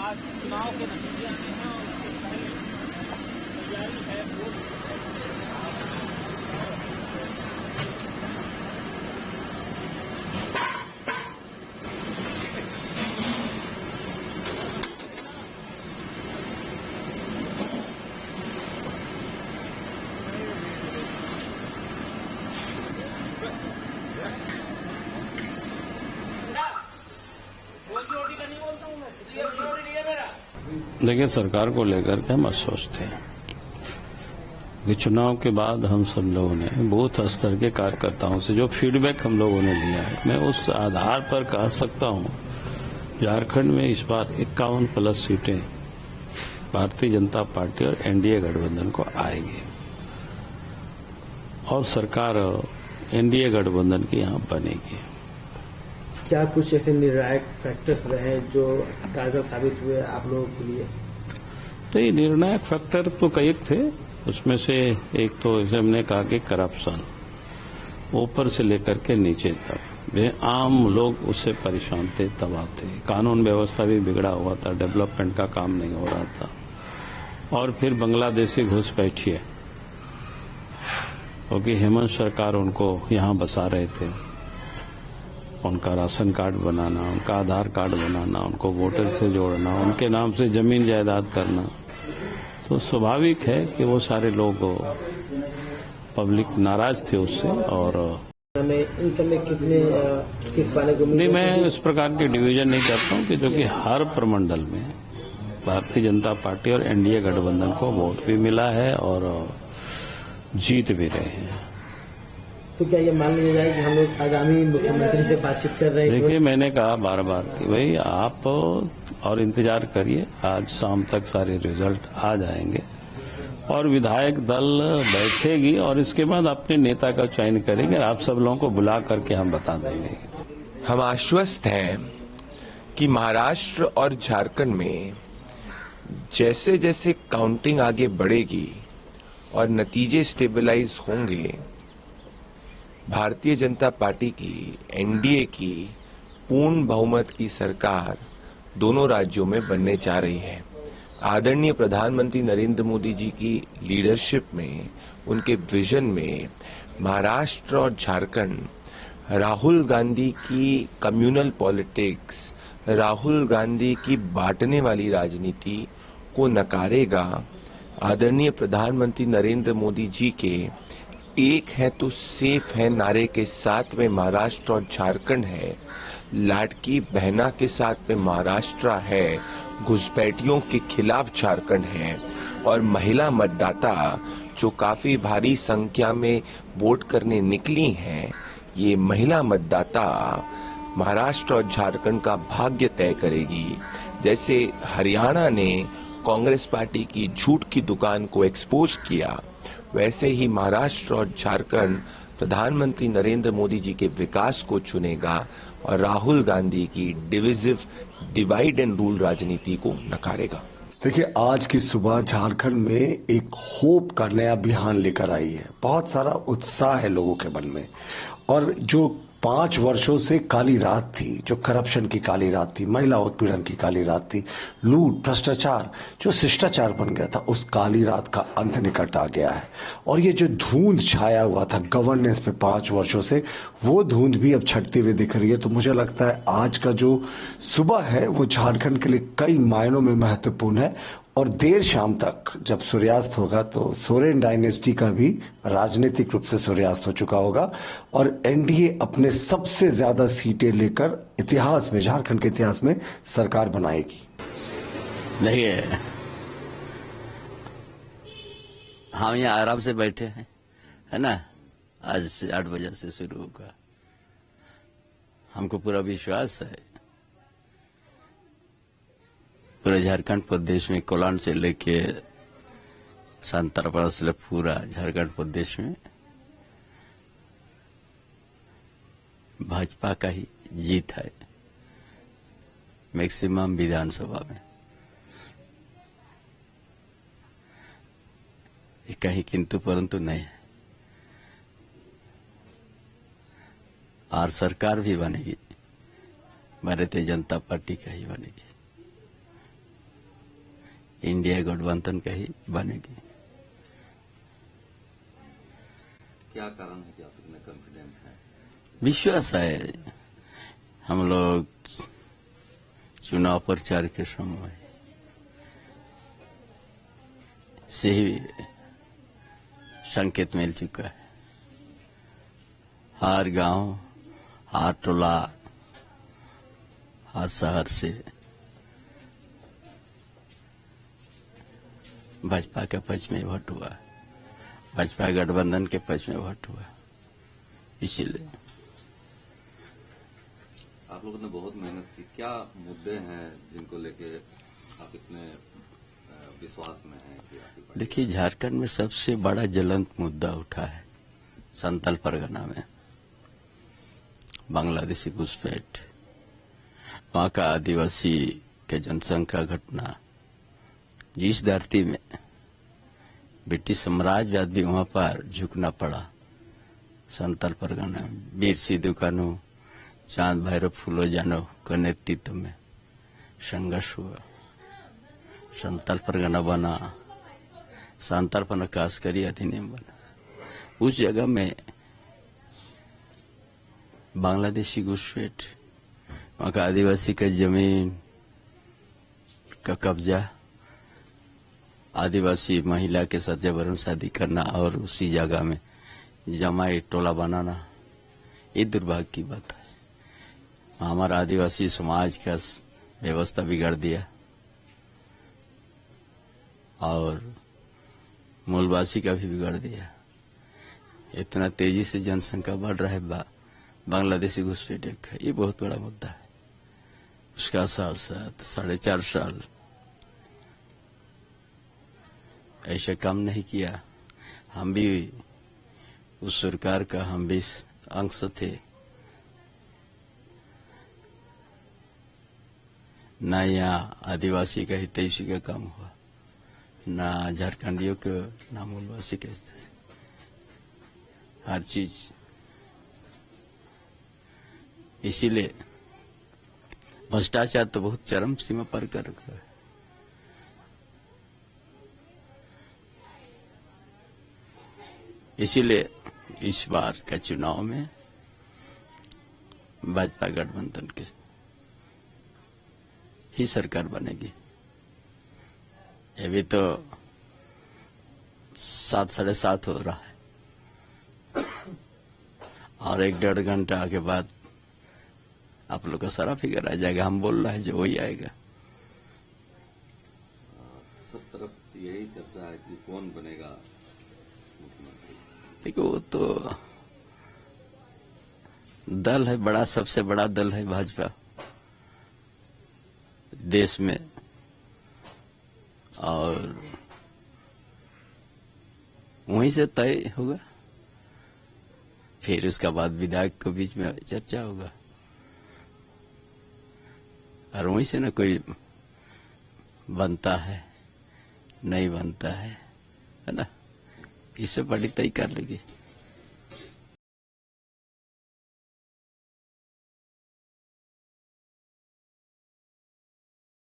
आज चुनाव के नतीजे आने हैं और उससे पहले तैयारी है वोट। देखिए, सरकार को लेकर के हम आश्वस्त हैं कि चुनाव के बाद हम सब लोगों ने बूथ स्तर के कार्यकर्ताओं से जो फीडबैक हम लोगों ने लिया है, मैं उस आधार पर कह सकता हूं झारखंड में इस बार 51 प्लस सीटें भारतीय जनता पार्टी और एनडीए गठबंधन को आएगी और सरकार एनडीए गठबंधन की यहां बनेगी। क्या कुछ ऐसे निर्णायक फैक्टर्स रहे जो कारगर साबित हुए आप लोगों के लिए? तो ये निर्णायक फैक्टर तो कई थे, उसमें से एक तो जैसे हमने कहा कि करप्शन ऊपर से लेकर के नीचे तक वे आम लोग उससे परेशान थे, तबाह थे। कानून व्यवस्था भी बिगड़ा हुआ था, डेवलपमेंट का काम नहीं हो रहा था। और फिर बांग्लादेशी घुसपैठिए क्योंकि हेमंत सरकार उनको यहां बसा रहे थे, उनका राशन कार्ड बनाना, उनका आधार कार्ड बनाना, उनको वोटर से जोड़ना, उनके नाम से जमीन जायदाद करना, तो स्वाभाविक है कि वो सारे लोग पब्लिक नाराज थे उससे। और इन सब में कितने सीट पाने को नहीं, मैं इस प्रकार के डिवीजन नहीं करता हूं कि जो कि हर प्रमंडल में भारतीय जनता पार्टी और एनडीए गठबंधन को वोट भी मिला है और जीत भी रहे हैं। तो क्या ये मान लिया जाए कि हम लोग आगामी मुख्यमंत्री से बातचीत कर रहे हैं? देखिए, मैंने कहा बार बार कि भाई आप और इंतजार करिए, आज शाम तक सारे रिजल्ट आ जाएंगे और विधायक दल बैठेगी और इसके बाद अपने नेता का चयन करेंगे और आप सब लोगों को बुला करके हम बता देंगे। हम आश्वस्त हैं कि महाराष्ट्र और झारखंड में जैसे जैसे काउंटिंग आगे बढ़ेगी और नतीजे स्टेबलाइज होंगे, भारतीय जनता पार्टी की एनडीए की पूर्ण बहुमत की सरकार दोनों राज्यों में बनने जा रही है। आदरणीय प्रधानमंत्री नरेंद्र मोदी जी की लीडरशिप में, उनके विजन में महाराष्ट्र और झारखंड राहुल गांधी की कम्युनल पॉलिटिक्स, राहुल गांधी की बांटने वाली राजनीति को नकारेगा। आदरणीय प्रधानमंत्री नरेंद्र मोदी जी के एक है तो सेफ है नारे के साथ में महाराष्ट्र और झारखंड है, लाडकी बहना के साथ में महाराष्ट्र है, घुसपैठियों के खिलाफ झारखंड है और महिला मतदाता जो काफी भारी संख्या में वोट करने निकली हैं, ये महिला मतदाता महाराष्ट्र और झारखंड का भाग्य तय करेगी। जैसे हरियाणा ने कांग्रेस पार्टी की झूठ की दुकान को एक्सपोज किया, वैसे ही महाराष्ट्र और झारखंड प्रधानमंत्री नरेंद्र मोदी जी के विकास को चुनेगा और राहुल गांधी की डिवाइड एंड रूल राजनीति को नकारेगा। देखिए, आज की सुबह झारखंड में एक होप का नया अभियान लेकर आई है। बहुत सारा उत्साह है लोगों के मन में और जो 5 वर्षों से काली रात थी, जो करप्शन की काली रात थी, महिला उत्पीड़न की काली रात थी, लूट भ्रष्टाचार जो शिष्टाचार बन गया था, उस काली रात का अंत निकट आ गया है। और ये जो धुंध छाया हुआ था गवर्नेंस पे 5 वर्षों से, वो धुंध भी अब छटती हुई दिख रही है। तो मुझे लगता है आज का जो सुबह है वो झारखंड के लिए कई मायनों में महत्वपूर्ण है और देर शाम तक जब सूर्यास्त होगा तो सोरेन डायनेस्टी का भी राजनीतिक रूप से सूर्यास्त हो चुका होगा और एनडीए अपने सबसे ज्यादा सीटें लेकर इतिहास में, झारखंड के इतिहास में सरकार बनाएगी। देखिए, हम यहाँ आराम से बैठे हैं, है ना। आज से 8 बजे से शुरू होगा। हमको पूरा विश्वास है पूरे झारखंड प्रदेश में, कोलान से लेके संतरापड़ा से पूरा झारखंड प्रदेश में भाजपा का ही जीत है मैक्सिमम विधानसभा में। कहीं किंतु परंतु नहीं है और सरकार भी बनेगी, भारतीय जनता पार्टी का ही बनेगी। इंडिया गठबंधन का ही बनेगी। क्या कारण है कि आप इतने कॉन्फिडेंट हैं? विश्वास है। हम लोग चुनाव प्रचार के समय से ही संकेत मिल चुका है। हर गांव, हर टोला, हर शहर से भाजपा के पक्ष में वोट हुआ, भाजपा गठबंधन के पक्ष में वोट हुआ। इसीलिए आप लोगों ने बहुत मेहनत की। क्या मुद्दे हैं जिनको लेके आप इतने विश्वास में हैं कि आपकी पार्टी? देखिए, झारखंड में सबसे बड़ा ज्वलंत मुद्दा उठा है संथाल परगना में बांग्लादेशी घुसपैठ, वहां का आदिवासी के जनसंख्या घटना। जिस धरती में ब्रिटिश साम्राज्यवाद भी वहां पर झुकना पड़ा, संथाल परगना में वीर सिद्धू कान्हू, चांद भैरव फूलो जानो के नेतृत्व में संघर्ष हुआ, संथाल परगना बना, संथाल पर खासकरी अधिनियम बना। उस जगह में बांग्लादेशी घुसपैठ, वहां का आदिवासी का जमीन का कब्जा, आदिवासी महिला के साथ जबरन शादी करना और उसी जगह में जमाई टोला बनाना, ये दुर्भाग्य की बात है। हमारा आदिवासी समाज का व्यवस्था बिगाड़ दिया और मूलवासी का भी बिगाड़ दिया। इतना तेजी से जनसंख्या बढ़ रहा है बांग्लादेशी घुसपैठ, ये बहुत बड़ा मुद्दा है। उसका साथ साथ 4.5 साल ऐसे काम नहीं किया। हम भी उस सरकार का हम भी अंश थे। ना यहाँ आदिवासी का हितैषी का काम हुआ, ना झारखंडियों के, ना मूलवासी के। हर चीज इसीलिए भ्रष्टाचार तो बहुत चरम सीमा पर कर रखा है। इसीलिए इस बार का चुनाव में भाजपा गठबंधन के ही सरकार बनेगी। अभी तो 7, 7:30 हो रहा है और 1-1.5 घंटा के बाद आप लोग का सारा फिगर आ जाएगा। हम बोल रहे हैं जो वही आएगा। सब तरफ यही चर्चा है कि कौन बनेगा मुख्यमंत्री। देखो, वो तो दल है बड़ा, सबसे बड़ा दल है भाजपा देश में, और वहीं से तय होगा। फिर उसके बाद विधायक के बीच में चर्चा होगा और वहीं से ना कोई बनता है नहीं बनता है ना, इससे बड़ी तय कर लेगी।